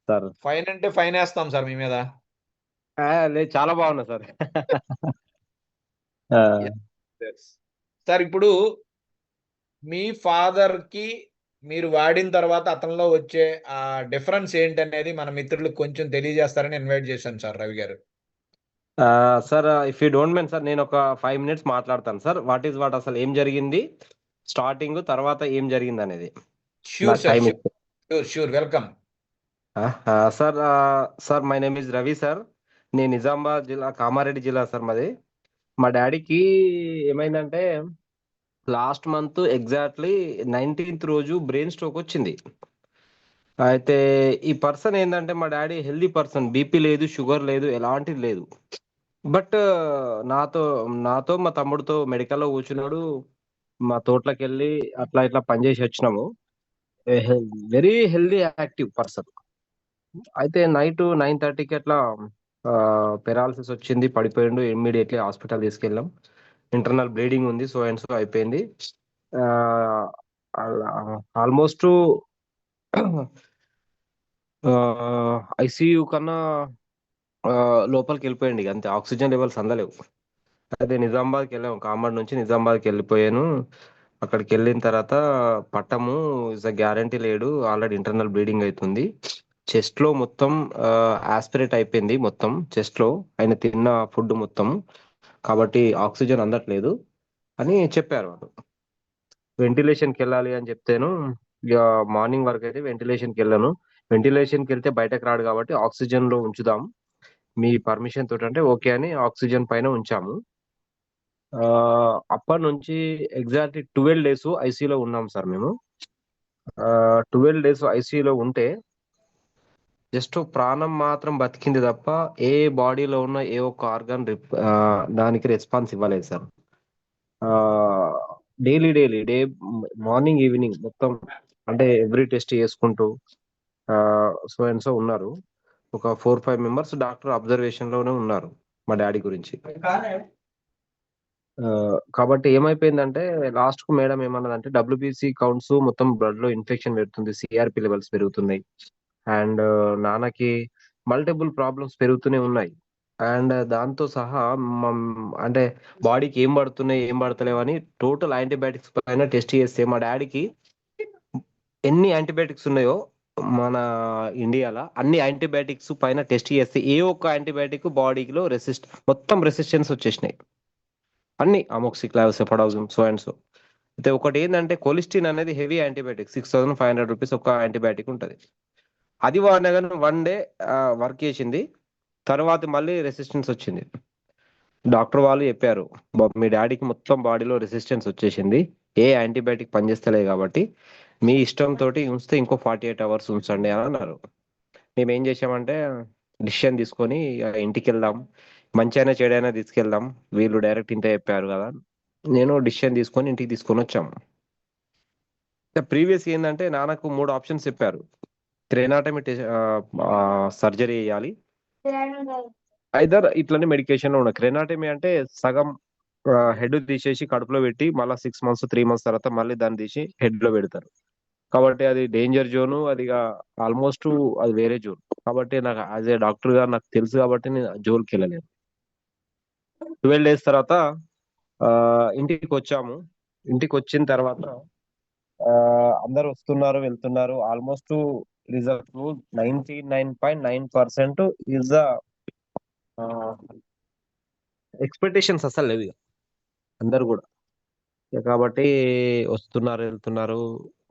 Sir fine అంటే fine వేస్తాం sir మీ మీద. లేదు, చాలా బాగున్నా సార్. ఆ, Yes. సార్ ఇప్పుడు మీ ఫాదర్ కి మీరు వాడిన తర్వాత అతనిలో వచ్చే ఆ డిఫరెన్స్ ఏంటనేది మన మిత్రులకు కొంచెం తెలియజేస్తారని ఇన్వైట్ చేశాను సార్ రవి గారు. Sir if you don't mind sir, నేను ఒక 5 minutes మాట్లాడతాను సార్. వాట్ అసలు ఏం జరిగింది, స్టార్టింగ్ తర్వాత ఏం జరిగింది అనేది. ష్యూర్ నాకు సార్, టైం ష్యూర్ ఇస్తే. Sure sure, welcome. Sir, sir my name is Ravi sir. నేను నిజామాబాద్ జిల్లా, కామారెడ్డి జిల్లా సార్ మాది. మా డాడీకి ఏమైందంటే లాస్ట్ మంత్ ఎగ్జాక్ట్లీ 19th రోజు బ్రెయిన్ స్ట్రోక్ వచ్చింది. అయితే ఈ పర్సన్ ఏంటంటే మా డాడీ హెల్దీ పర్సన్, బీపీ లేదు, షుగర్ లేదు, ఎలాంటిది లేదు. బట్ నాతో నాతో మా తమ్ముడితో మెడికల్లో కూర్చున్నాడు. మా తోటలోకి వెళ్ళి అట్లా ఇట్లా పనిచేసి వచ్చినాము. Very healthy active person. అయితే నైట్ 9:30కి అట్లా పెరాలసిస్ వచ్చింది, పడిపోయిండు. ఇమ్మీడియట్లీ హాస్పిటల్ తీసుకెళ్ళాం. ఇంటర్నల్ బ్లీడింగ్ ఉంది, సో అండ్ సో అయిపోయింది. ఆల్మోస్ట్ ఐసీయూ కన్నా లోపలికి వెళ్ళిపోయింది. ఇక అంతే, ఆక్సిజన్ లెవెల్స్ అందలేవు. అదే నిజామాబాద్కి వెళ్ళాము, కామారెడ్డి నుంచి నిజామాబాద్కి వెళ్ళిపోయాను. అక్కడికి వెళ్ళిన తర్వాత పట్టము ఇస్ గ్యారంటీ లేడు, ఆల్రెడీ ఇంటర్నల్ బ్లీడింగ్ అవుతుంది. చెస్ట్ లో మొత్తం ఆస్పిరేట్ అయిపోయింది, మొత్తం చెస్ట్ లో ఆయన తిన్న ఫుడ్ మొత్తం, కాబట్టి ఆక్సిజన్ అందట్లేదు అని చెప్పారు వాళ్ళు. వెంటిలేషన్కి వెళ్ళాలి అని చెప్తేను ఇక మార్నింగ్ వరకు అయితే వెంటిలేషన్కి వెళ్ళాను. వెంటిలేషన్కి వెళ్తే బయటకు రాడు కాబట్టి ఆక్సిజన్ లో ఉంచుదాం మీ పర్మిషన్ తోటి అంటే ఓకే అని ఆక్సిజన్ పైన ఉంచాము. ఆ, అప్పటి నుంచి ఎగ్జాక్ట్లీ 12 days ఐసీయూలో ఉన్నాం సార్ మేము. 12 days ఐసీయూలో ఉంటే జస్ట్ ప్రాణం మాత్రం బతికింది తప్ప ఏ బాడీలో ఉన్న ఏ ఒక్క ఆర్గాన్ దానికి రెస్పాన్స్ ఇవ్వలేదు sir. Daily daily day morning evening మొత్తం అంటే ఎవ్రీ టెస్ట్ చేసుకుంటూ సో అండ్ సో ఉన్నారు. ఒక 4-5 members డాక్టర్ అబ్జర్వేషన్ లోనే ఉన్నారు మా డాడీ గురించి. కాబట్టి ఏమైపోయిందంటే లాస్ట్ కు మేడం ఏమన్నదంటే డబ్ల్యూబీసీ కౌంట్స్ మొత్తం బ్లడ్ లో ఇన్ఫెక్షన్ పెడుతుంది, సిఆర్పి లెవెల్స్ పెరుగుతున్నాయి, అండ్ నాన్నకి మల్టిపుల్ ప్రాబ్లమ్స్ పెరుగుతూనే ఉన్నాయి. అండ్ దాంతో సహా అంటే బాడీకి ఏం పడుతున్నాయి ఏం పడతలేవు అని టోటల్ యాంటీబయాటిక్స్ పైన టెస్ట్ చేస్తే మా డాడీకి ఎన్ని యాంటీబయాటిక్స్ ఉన్నాయో మన ఇండియాలో అన్ని యాంటీబయాటిక్స్ పైన టెస్ట్ చేస్తే ఏ ఒక్క యాంటీబయాటిక్ బాడీలో మొత్తం రెసిస్టెన్స్ వచ్చేసినాయి. అన్ని అమోక్సిక్లావ్, సెఫడాజుమ్, సో అండ్ సో. అయితే ఒకటి ఏంటంటే కొలిస్టిన్ అనేది హెవీ యాంటీబయాటిక్, 6500 రూపీస్ ఒక యాంటీబయాటిక్ ఉంటుంది. అది వాడినా కానీ 1 day వర్క్ చేసింది, తర్వాత మళ్ళీ రెసిస్టెన్స్ వచ్చింది. డాక్టర్ వాళ్ళు చెప్పారు, మీ డాడీకి మొత్తం బాడీలో రెసిస్టెన్స్ వచ్చేసింది, ఏ యాంటీబయాటిక్ పనిచేస్తలేదు కాబట్టి మీ ఇష్టం తోటి ఉంచితే ఇంకో 48 hours ఉంచండి అని అన్నారు. మేము ఏం చేసామంటే డిసిషన్ తీసుకొని ఇంటికి వెళ్దాం, మంచి అయినా చెడైనా తీసుకెళ్దాం, వీళ్ళు డైరెక్ట్ ఇంత చెప్పారు కదా, నేను డిసిషన్ తీసుకొని ఇంటికి తీసుకొని వచ్చాము. ప్రీవియస్ ఏంటంటే నాన్నకు 3 options చెప్పారు. క్రేనాటమీ సర్జరీ చేయాలి, ఐదర్ ఇట్లనే మెడికేషన్ లో ఉన్న క్రేనాటమీ అంటే సగం హెడ్ తీసేసి కడుపులో పెట్టి మళ్ళీ 6 months 3 months తర్వాత మళ్ళీ దాన్ని తీసి హెడ్ లో పెడతారు. కాబట్టి అది డేంజర్ జోను, అది ఆల్మోస్ట్ అది వేరే జోన్. కాబట్టి నాకు యాజ్ ఏ డాక్టర్ గా నాకు తెలుసు కాబట్టి నేను జోన్కి వెళ్ళలేను. 12 days తర్వాత ఆ, ఇంటికి వచ్చాము. ఇంటికి వచ్చిన తర్వాత ఆ, అందరు వస్తున్నారు వెళ్తున్నారు. Almost result 99.9% is the expectations అసలు లేవు ఇక అందరు కూడా. ఇక కాబట్టి వస్తున్నారు వెళ్తున్నారు.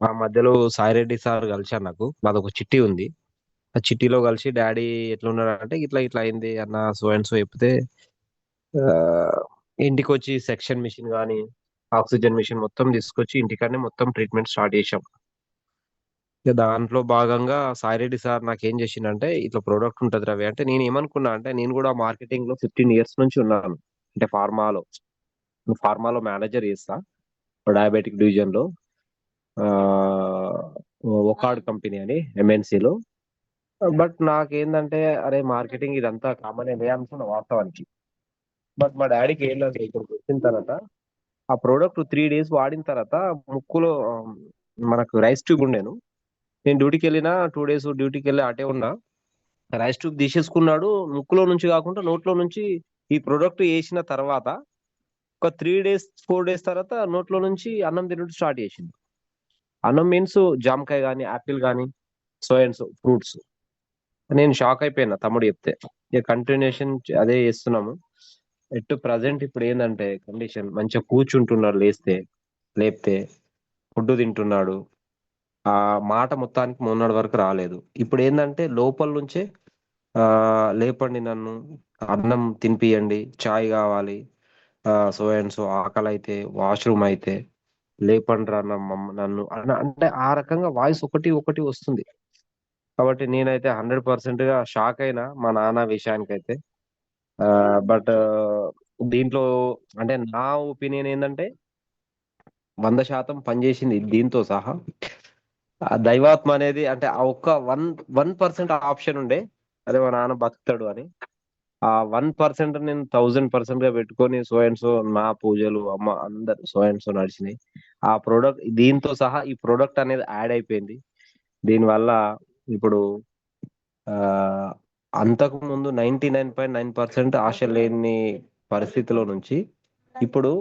ఆ మధ్యలో సాయిరెడ్డి సార్ కలిశారు, నాకు మాదొక చిట్టి ఉంది. ఆ చిట్టిలో కలిసి డాడీ ఎట్లున్నాడు అంటే ఇట్లా ఇట్లా అయింది అన్న సో అండ్ సో చెప్తే ఆ, ఇంటికి వచ్చి సెక్షన్ మిషన్ కానీ ఆక్సిజన్ మిషన్ మొత్తం తీసుకొచ్చి ఇంటికాడనే మొత్తం ట్రీట్మెంట్ స్టార్ట్ చేశాం. ఇక దాంట్లో భాగంగా సాయిరెడ్డి సార్ నాకు ఏం చేసిండంటే ఇట్లా ప్రోడక్ట్ ఉంటుంది రవి అంటే, నేను ఏమనుకున్నా అంటే నేను కూడా మార్కెటింగ్ లో 15 years నుంచి ఉన్నాను. అంటే ఫార్మాలో మేనేజర్ చేస్తా డయాబెటిక్ డివిజన్ లో, ఆ, ఒకాడ్ కంపెనీ అని ఎంఎన్సీలో. బట్ నాకేందంటే అరే మార్కెటింగ్ ఇదంతా కామన్ ఏ అనుకున్న వాస్తవానికి. బట్ మా డాడీకి ఏం లేదు, ఇక్కడికి వచ్చిన తర్వాత ఆ ప్రోడక్ట్ 3 days వాడిన తర్వాత ముక్కులో మనకు రైస్ ట్యూబ్ ఉండేను, నేను డ్యూటీకి వెళ్ళిన 2 days డ్యూటీకి వెళ్ళి అటే ఉన్నా. రైస్ ట్యూబ్ తీసేసుకున్నాడు. ముక్కులో నుంచి కాకుండా నోట్లో నుంచి ఈ ప్రొడక్ట్ వేసిన తర్వాత ఒక 3 days 4 days తర్వాత నోట్లో నుంచి అన్నం తినడం స్టార్ట్ చేసింది. అన్నం మీన్స్ జామకాయ కానీ యాపిల్ కానీ సో అండ్ సో ఫ్రూట్స్. నేను షాక్ అయిపోయినా తమ్ముడు చెప్తే. ఇక కంటిన్యూషన్ అదే చేస్తున్నాము. ఎటు ప్రజెంట్ ఇప్పుడు ఏంటంటే కండిషన్ మంచిగా కూర్చుంటున్నాడు, లేపితే ఫుడ్ తింటున్నాడు. ఆ మాట మొత్తానికి మొన్నటి వరకు రాలేదు. ఇప్పుడు ఏంటంటే లోపల నుంచే లేపండి నన్ను, అన్నం తినిపియండి, చాయ్ కావాలి, సో అండ్ సో ఆకలి అయితే, వాష్రూమ్ అయితే లేపండి రా నన్ను అంటే ఆ రకంగా వాయిస్ ఒకటి ఒకటి వస్తుంది. కాబట్టి నేనైతే 100% షాక్ అయినా మా నాన్న విషయానికైతే. బట్ దీంట్లో అంటే నా ఒపీనియన్ ఏంటంటే 100% పనిచేసింది దీంతో సహా. ఆ దైవాత్మ అనేది అంటే ఆ ఒక్క 1% ఆప్షన్ ఉండే, అదే మా నాన్న బతుకుతాడు అని. ఆ 1% నేను 1000% గా పెట్టుకొని సో అండ్ సో నా పూజలు అమ్మ అందరు సో అండ్ సో నడిచినాయి. ఆ ప్రోడక్ట్ దీంతో సహా ఈ ప్రోడక్ట్ అనేది యాడ్ అయిపోయింది. దీనివల్ల ఇప్పుడు ఆ అంతకు ముందు 99.9% ఆశ లేని పరిస్థితిలో నుంచి ఇప్పుడు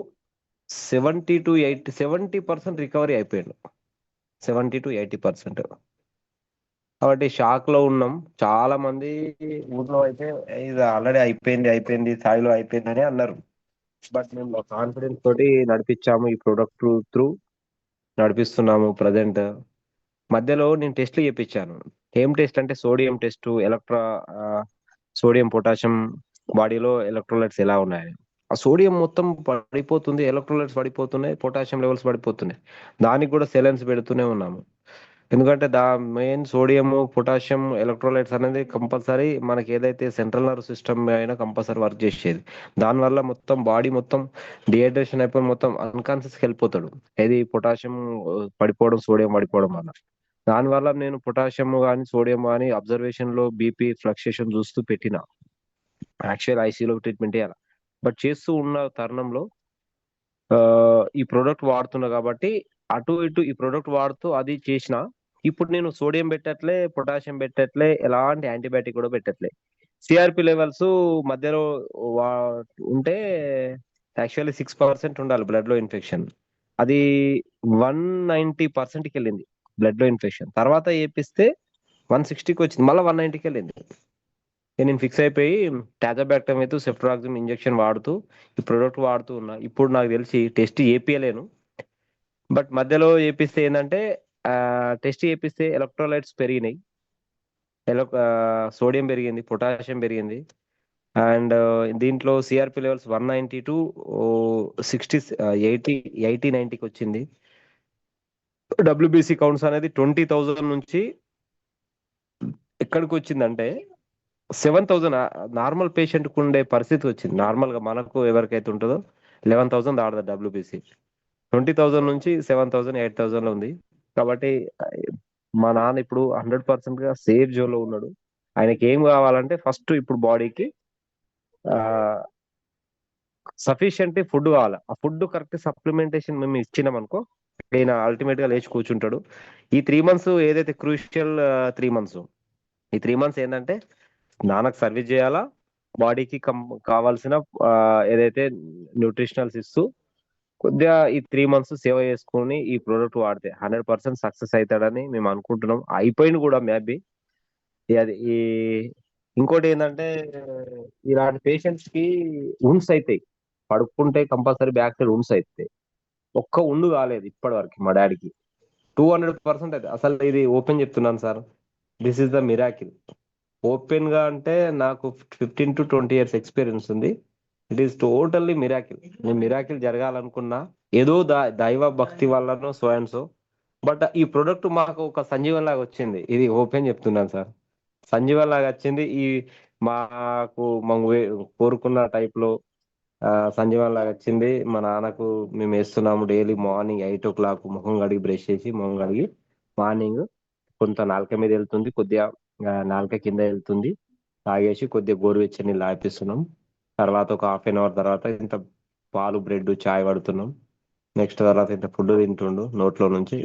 70% రికవరీ అయిపోయాడు. 70-80%. కాబట్టి షాక్ లో ఉన్నాం. చాలా మంది ఊర్లో అయితే ఇది ఆల్రెడీ అయిపోయింది స్థాయిలో అయిపోయింది అని అన్నారు. బట్ మేము కాన్ఫిడెన్స్ తోటి నడిపించాము. ఈ ప్రొడక్ట్ త్రూ నడిపిస్తున్నాము ప్రజెంట్. మధ్యలో నేను టెస్ట్లు చేపించాను. ఏం టెస్ట్ అంటే సోడియం టెస్ట్, సోడియం పొటాషియం బాడీలో ఎలక్ట్రోలైట్స్ ఎలా ఉన్నాయి. ఆ సోడియం మొత్తం పడిపోతుంది, ఎలక్ట్రోలైట్స్ పడిపోతున్నాయి, పొటాషియం లెవెల్స్ పడిపోతున్నాయి. దానికి కూడా సెలెన్స్ పెడుతూనే ఉన్నాము. ఎందుకంటే మెయిన్ సోడియం పొటాషియం ఎలక్ట్రోలైట్స్ అనేది కంపల్సరీ మనకి ఏదైతే సెంట్రల్ నర్వ్ సిస్టమ్ అయినా కంపల్సరీ వర్క్ చేసేది. దానివల్ల మొత్తం బాడీ మొత్తం డిహైడ్రేషన్ అయిపోయి మొత్తం అన్కాన్షియస్ వెళ్ళిపోతాడు. ఏది పొటాషియం పడిపోవడం, సోడియం పడిపోవడం వల్ల. దానివల్ల నేను పొటాషియం కానీ సోడియం కానీ అబ్జర్వేషన్ లో బీపీ ఫ్లక్చుయేషన్ చూస్తూ పెట్టిన. యాక్చువల్ ఐసీలో ట్రీట్మెంట్ చేయాలి. బట్ చేస్తూ ఉన్న తరుణంలో ఆ, ఈ ప్రోడక్ట్ వాడుతున్నా కాబట్టి అటు ఇటు ఈ ప్రోడక్ట్ వాడుతూ అది చేసిన. ఇప్పుడు నేను సోడియం పెట్టట్లే, పొటాషియం పెట్టట్లే, ఎలాంటి యాంటీబయాటిక్ కూడా పెట్టట్లే. సిఆర్పి లెవెల్స్ మధ్యలో ఉంటే యాక్చువల్లీ 6% ఉండాలి బ్లడ్ లో ఇన్ఫెక్షన్. అది 190%కి వెళ్ళింది బ్లడ్ లో ఇన్ఫెక్షన్. తర్వాత ఏపిస్తే 160కి వచ్చింది, మళ్ళీ 190కి వెళ్ళింది. నేను ఫిక్స్ అయిపోయి టాజాబ్యాక్టమ్ అయితే సెఫ్ట్రాక్సిమ్ ఇంజెక్షన్ వాడుతూ ఈ ప్రొడక్ట్ వాడుతూ ఉన్నా. ఇప్పుడు నాకు తెలిసి టెస్ట్ ఏపీయలేను. బట్ మధ్యలో ఏపిస్తే ఏంటంటే టెస్ట్ చేపిస్తే ఎలక్ట్రోలైట్స్ పెరిగినాయి, సోడియం పెరిగింది, పొటాషియం పెరిగింది. అండ్ దీంట్లో సిఆర్పి లెవెల్స్ 190 to 60 80-90కి వచ్చింది. డబ్ల్యూబీసీ కౌంట్స్ అనేది 20,000 నుంచి ఎక్కడికి వచ్చిందంటే 7,000. నార్మల్ పేషెంట్ కు ఉండే పరిస్థితి వచ్చింది. నార్మల్ గా మనకు ఎవరికైతే ఉంటుందో 11,000 దాడదు డబ్ల్యూబీసీ. 20,000 నుంచి 7,000 8,000 లో ఉంది. కాబట్టి ఆ, మా నాన్న ఇప్పుడు 100% గా సేఫ్ జోన్ లో ఉన్నాడు. ఆయనకి ఏం కావాలంటే ఫస్ట్ ఇప్పుడు బాడీకి సఫిషియెంట్ ఫుడ్ కావాలి. ఆ ఫుడ్ కరెక్ట్ సప్లిమెంటేషన్ మేము ఇచ్చినాం అనుకో, ఆయన అల్టిమేట్ గా లేచి కూర్చుంటాడు. ఈ 3 months ఏదైతే క్రూషియల్ 3 months, ఈ 3 months ఏంటంటే నాన్నకు సర్వీస్ చేయాలా, బాడీకి కావాల్సిన ఏదైతే న్యూట్రిషనల్స్ ఇస్తూ కొద్దిగా ఈ 3 months సేవ చేసుకుని ఈ ప్రోడక్ట్ వాడితే 100% సక్సెస్ అవుతాడని మేము అనుకుంటున్నాం. అయిపోయింది కూడా మేబీ. అది ఇంకోటి ఏంటంటే ఇలాంటి పేషెంట్స్ కి ఉండ్స్ అవుతాయి. పడుకుంటే కంపల్సరీ బ్యాక్ సైడ్ ఉండ్స్ అవుతాయి. ఒక్క ఉండు కాలేదు ఇప్పటి వరకు మా డాడీకి. 200% అయితే అసలు ఇది ఓపెన్ చెప్తున్నాను sir. This is the miracle. Open గా అంటే నాకు 15 to 20 years ఎక్స్పీరియన్స్ ఉంది. It is totally miracle. నేను మిరాకిల్ జరగాలనుకున్నా ఏదో దైవ భక్తి వల్లనో సో అండ్ సో. బట్ ఈ ప్రొడక్ట్ మాకు ఒక సంజీవం లాగా వచ్చింది. ఇది ఓపెన్ చెప్తున్నాను సార్, సంజీవం లాగా వచ్చింది. మేము కోరుకున్న టైప్ లో సంజీవం లాగా వచ్చింది. మా నాన్నకు మేము వేస్తున్నాము డైలీ మార్నింగ్ 8 o'clock మొహం కడిగి బ్రష్ చేసి మొహం కడిగి మార్నింగ్ కొంత నాలుక మీద వెళ్తుంది, కొద్దిగా నాలుక కింద వెళ్తుంది, తాగేసి కొద్దిగా గోరువెచ్చని నీళ్ళు ఆపిస్తున్నాం. తర్వాత ఒక హాఫ్-an-hour తర్వాత ఇంత పాలు బ్రెడ్ చాయ్ పడుతున్నాం. నెక్స్ట్ తర్వాత ఇంత ఫుడ్ తింటుండు నోట్లో నుంచి.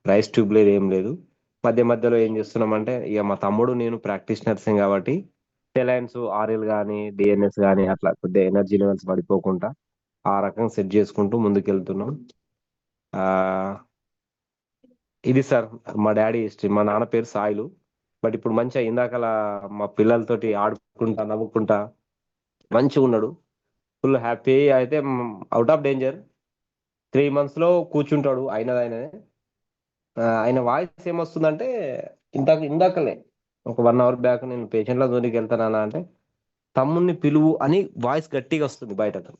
రైస్ ట్యూబ్ లేదు, ఏం లేదు. మధ్యలో ఏం చేస్తున్నామంటే ఇక మా తమ్ముడు నేను ప్రాక్టీషనర్స్ కాబట్టి సెలైన్స్ ఆర్ఎల్ కానీ డిఎన్ఎస్ కానీ అట్లా కొద్దిగా ఎనర్జీ లెవెల్స్ పడిపోకుండా ఆ రకంగా సెట్ చేసుకుంటూ ముందుకెళ్తున్నాం. ఆ ఇది సార్ మా డాడీ హిస్టరీ. మా నాన్న పేరు సాయిలు. బట్ ఇప్పుడు మంచిగా ఇందాకలా మా పిల్లలతోటి ఆడుకుంటా నవ్వుకుంటా మంచిగా ఉన్నాడు. Full happy. అయితే అవుట్ ఆఫ్ డేంజర్ 3 months లో కూర్చుంటాడు ఆయనదే. ఆయన వాయిస్ ఏమొస్తుందంటే ఇందాకలే ఒక 1 hour బ్యాక్ నేను పేషెంట్ల జోలికి వెళ్తానా అంటే తమ్ముడిని పిలువు అని వాయిస్ గట్టిగా వస్తుంది బయటకు.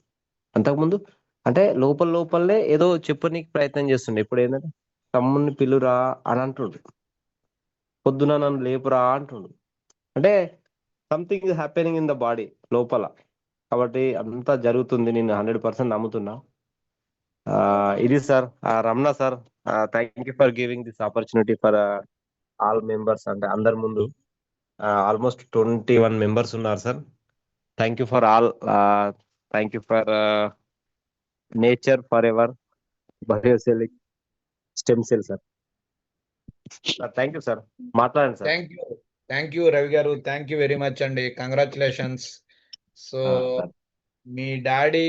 అంతకుముందు అంటే లోపలనే ఏదో చెప్పనీకి ప్రయత్నం చేస్తుండే. ఇప్పుడు ఏంటంటే తమ్ముడిని పిలురా అని అంటుండు. పొద్దున నన్ను లేపురా అంటుండు. అంటే something is happening in the body లోపల. కాబట్టి అంతా జరుగుతుంది. నేను 100% నమ్ముతున్నా. ఇది sir Ramana sir. Thank you for giving this opportunity for all members. అంటే అందరి ముందు ఆల్మోస్ట్ 21 మెంబర్స్ ఉన్నారు sir. Thank you for all. Thank you for nature for ever biocellic stem cell sir. Thank you sir. మాట్లాడండి sir. Thank you Ravi garu. Thank you very much అండి. Congratulations. So sir మీ daddy